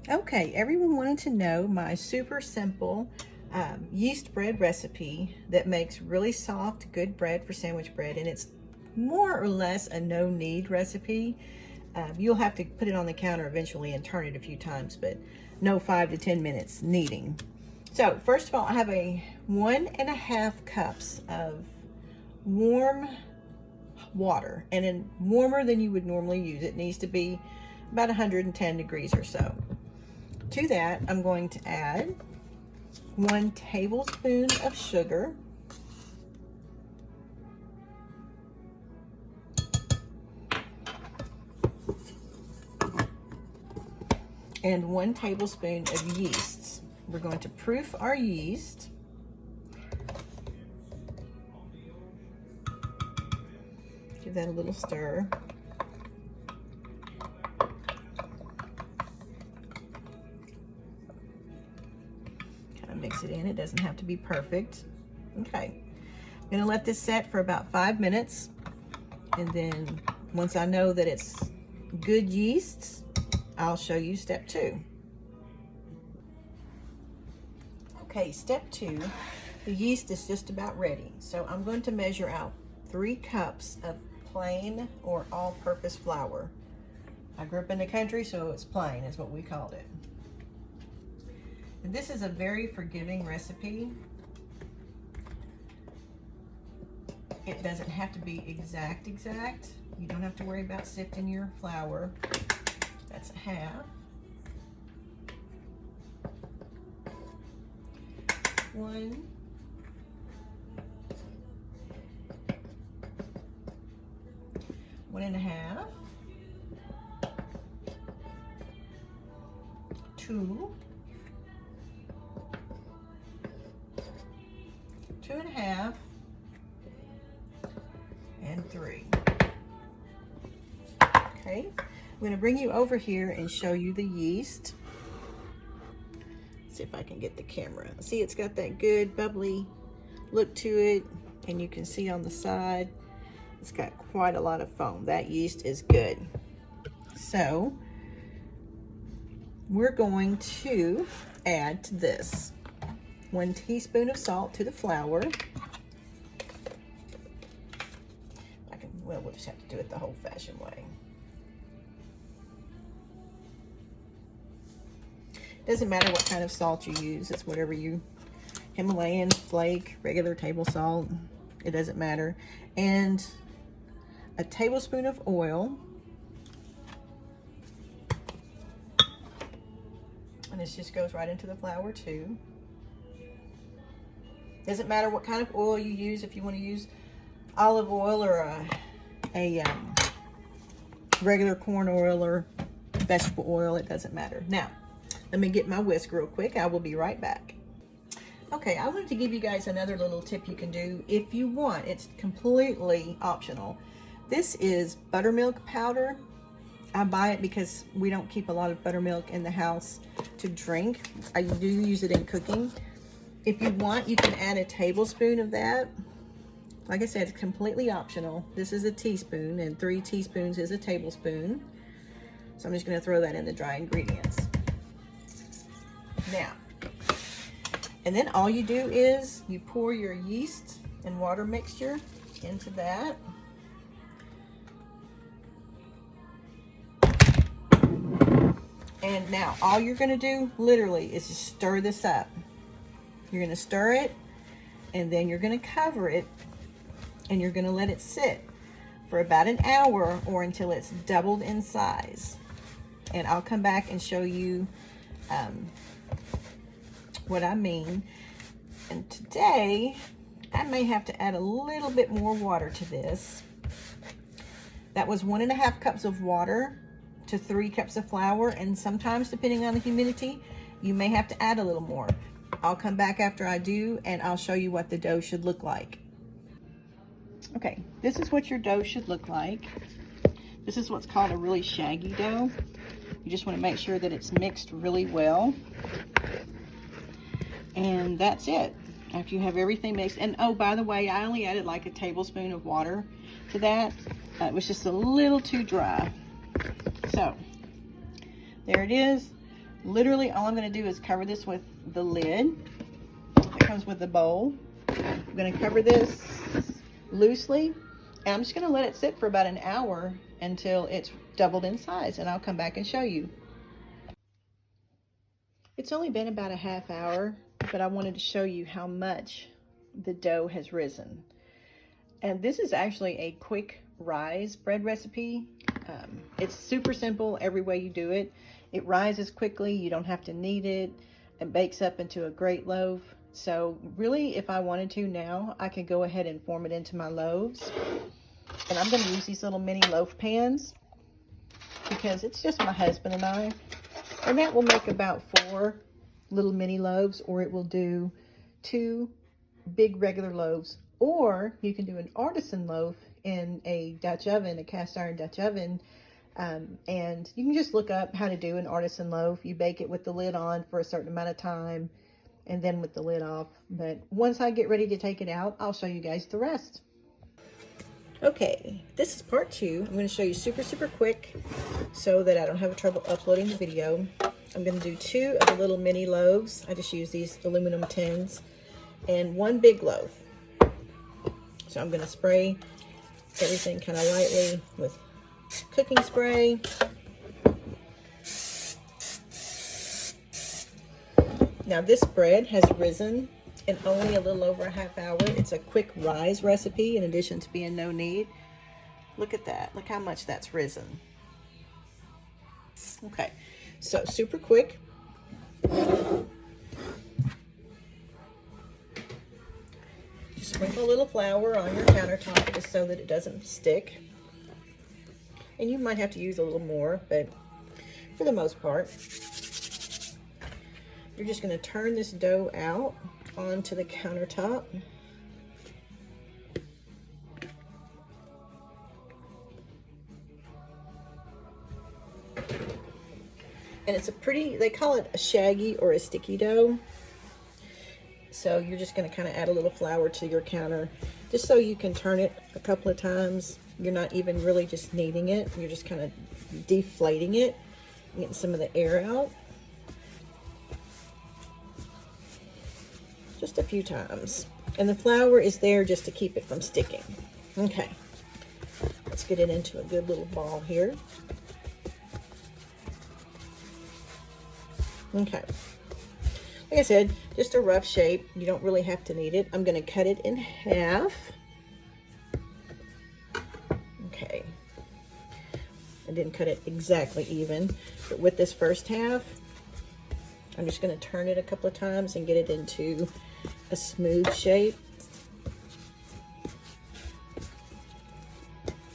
Okay, everyone wanted to know my super simple yeast bread recipe that makes really soft, good bread for sandwich bread, and it's more or less a no-knead recipe. You'll have to put it on the counter eventually and turn it a few times, but no 5 to 10 minutes kneading. So first of all, I have a 1.5 cups of warm water, and then warmer than you would normally use. It needs to be about 110 degrees or so. To that, I'm going to add 1 tablespoon of sugar, and 1 tablespoon of yeast. We're going to proof our yeast. Give that a little stir. Kind of mix it in. It doesn't have to be perfect. Okay. I'm going to let this set for about 5 minutes. And then once I know that it's good yeast, I'll show you step 2. Okay, step 2, the yeast is just about ready. So I'm going to measure out 3 cups of plain or all-purpose flour. I grew up in the country, so it's plain is what we called it. And this is a very forgiving recipe. It doesn't have to be exact. You don't have to worry about sifting your flour. That's a half. 1. 1.5. 2. 2.5. And 3. Okay, I'm going to bring you over here and show you the yeast. Let's see if I can get the camera. See, it's got that good bubbly look to it, and you can see on the side, it's got quite a lot of foam. That yeast is good. So we're going to add to this 1 teaspoon of salt to the flour. Well, we'll just have to do it the old-fashioned way. Doesn't matter what kind of salt you use. It's whatever you, Himalayan, flake, regular table salt. It doesn't matter. And a tablespoon of oil. And this just goes right into the flour too. Doesn't matter what kind of oil you use. If you want to use olive oil or a regular corn oil or vegetable oil, it doesn't matter. Now, let me get my whisk real quick. I will be right back. Okay, I wanted to give you guys another little tip you can do if you want. It's completely optional. This is buttermilk powder. I buy it because we don't keep a lot of buttermilk in the house to drink. I do use it in cooking. If you want, you can add a tablespoon of that. Like I said, it's completely optional. This is a teaspoon, and 3 teaspoons is a tablespoon. So I'm just going to throw that in the dry ingredients. Now, and then all you do is you pour your yeast and water mixture into that. And now all you're going to do literally is just stir this up. You're going to stir it, and then you're going to cover it, and you're going to let it sit for about an hour or until it's doubled in size. And I'll come back and show you what I mean. And today I may have to add a little bit more water to this. That was 1.5 cups of water to 3 cups of flour, and sometimes depending on the humidity you may have to add a little more. I'll come back after I do, and I'll show you what the dough should look like. Okay, this is what your dough should look like. This is what's called a really shaggy dough. You just want to make sure that it's mixed really well. And that's it. After you have everything mixed, and oh, by the way, I only added like a tablespoon of water to that. It was just a little too dry. So there it is. Literally all I'm going to do is cover this with the lid that comes with the bowl. I'm going to cover this loosely, and I'm just going to let it sit for about an hour until it's doubled in size, and I'll come back and show you. It's only been about a half hour, but I wanted to show you how much the dough has risen. And this is actually a quick rise bread recipe. It's super simple every way you do it. It rises quickly, you don't have to knead it. It bakes up into a great loaf. So really, if I wanted to now, I could go ahead and form it into my loaves. And I'm going to use these little mini loaf pans because it's just my husband and I. And that will make about 4 little mini loaves, or it will do 2 big regular loaves. Or you can do an artisan loaf in a Dutch oven, a cast iron Dutch oven. And you can just look up how to do an artisan loaf. You bake it with the lid on for a certain amount of time and then with the lid off. But once I get ready to take it out, I'll show you guys the rest. Okay, this is part 2. I'm going to show you super quick so that I don't have trouble uploading the video. I'm going to do 2 of the little mini loaves. I just use these aluminum tins, and 1 big loaf. So I'm going to spray everything kind of lightly with cooking spray. Now this bread has risen in only a little over a half hour. It's a quick rise recipe in addition to being no knead. Look at that. Look how much that's risen. Okay, so super quick. Just sprinkle a little flour on your countertop just so that it doesn't stick. And you might have to use a little more, but for the most part, you're just going to turn this dough out onto the countertop. And it's a pretty, they call it a shaggy or a sticky dough. So you're just going to kind of add a little flour to your counter just so you can turn it a couple of times. You're not even really just kneading it. You're just kind of deflating it, getting some of the air out. Just a few times. And the flour is there just to keep it from sticking. Okay. Let's get it into a good little ball here. Okay. Like I said, just a rough shape. You don't really have to knead it. I'm going to cut it in half. Okay. I didn't cut it exactly even, but with this first half, I'm just going to turn it a couple of times and get it into a smooth shape.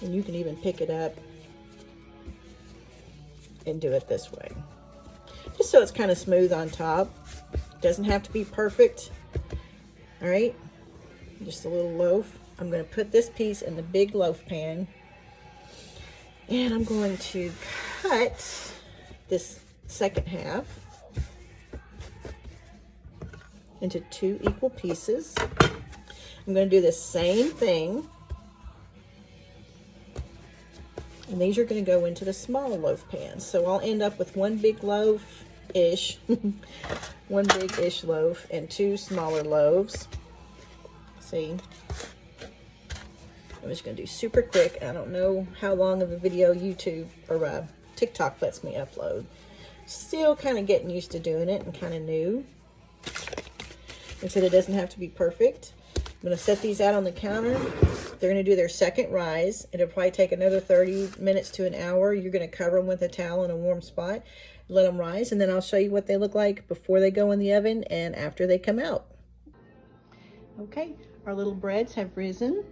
And you can even pick it up and do it this way. Just so it's kind of smooth on top. Doesn't have to be perfect. All right, just a little loaf. I'm going to put this piece in the big loaf pan, and I'm going to cut this second half into 2 equal pieces. I'm going to do the same thing, and these are going to go into the small loaf pans. So I'll end up with 1 big loaf-ish, 1 big-ish loaf and 2 smaller loaves. See? I'm just going to do super quick. I don't know how long of a video YouTube or TikTok lets me upload. Still kind of getting used to doing it and kind of new. Like I said, it doesn't have to be perfect. I'm going to set these out on the counter. They're going to do their second rise. It'll probably take another 30 minutes to an hour. You're going to cover them with a towel in a warm spot. Let them rise, and then I'll show you what they look like before they go in the oven and after they come out. Okay, our little breads have risen.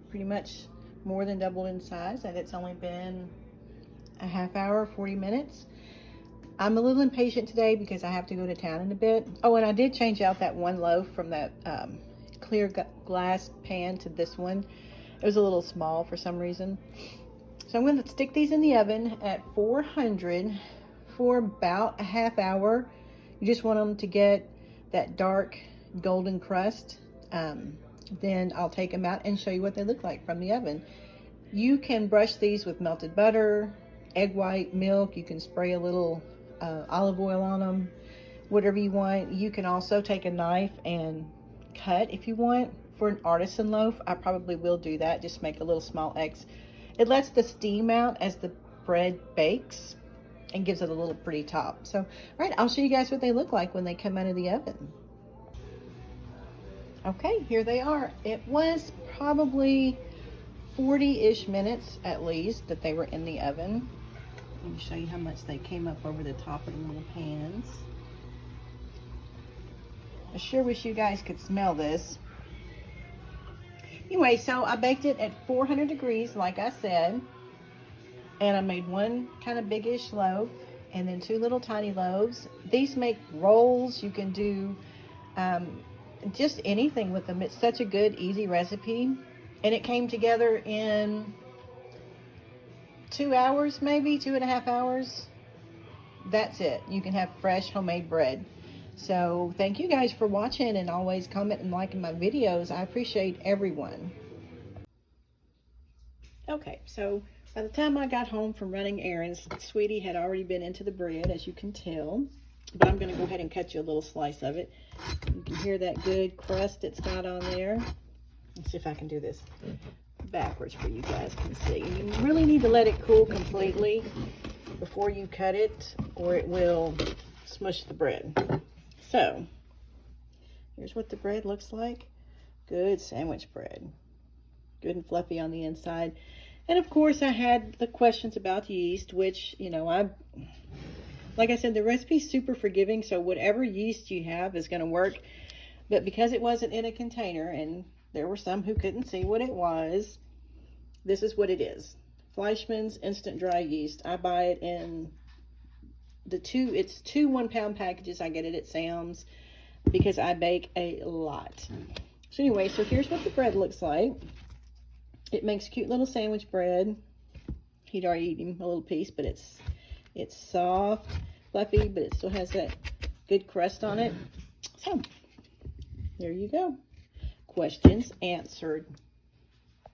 Pretty much more than doubled in size, and it's only been a half hour, 40 minutes. I'm a little impatient today because I have to go to town in a bit. Oh, and I did change out that 1 loaf from that clear glass pan to this one. It was a little small for some reason. So I'm going to stick these in the oven at 400 for about a half hour. You just want them to get that dark golden crust. Then I'll take them out and show you what they look like from the oven. You can brush these with melted butter, egg white, milk. You can spray a little olive oil on them, whatever you want. You can also take a knife and cut if you want. For an artisan loaf, I probably will do that. Just make a little small X. It lets the steam out as the bread bakes and gives it a little pretty top. So, all right, I'll show you guys what they look like when they come out of the oven. Okay, here they are. It was probably 40-ish minutes at least that they were in the oven. Let me show you how much they came up over the top of the little pans. I sure wish you guys could smell this. Anyway, so I baked it at 400 degrees, like I said. And I made one kind of big-ish loaf and then 2 little tiny loaves. These make rolls. You can do just anything with them. It's such a good, easy recipe. And it came together in 2 hours, maybe 2.5 hours. That's it. You can have fresh homemade bread. So thank you guys for watching, and always comment and liking my videos. I appreciate everyone. Okay, so by the time I got home from running errands, Sweetie had already been into the bread, as you can tell. But I'm going to go ahead and cut you a little slice of it. You can hear that good crust it's got on there. Let's see if I can do this backwards for you guys can see. You really need to let it cool completely before you cut it, or it will smush the bread. So, here's what the bread looks like. Good sandwich bread. Good and fluffy on the inside. And of course, I had the questions about yeast, which, you know, like I said, the recipe's super forgiving, so whatever yeast you have is going to work. But because it wasn't in a container, and there were some who couldn't see what it was, this is what it is. Fleischmann's instant dry yeast. I buy it in it's 2 1-pound packages. I get it at Sam's because I bake a lot. So anyway, so here's what the bread looks like. It makes cute little sandwich bread. He'd already eaten a little piece, but it's soft, fluffy, but it still has that good crust on it. So there you go. Questions answered.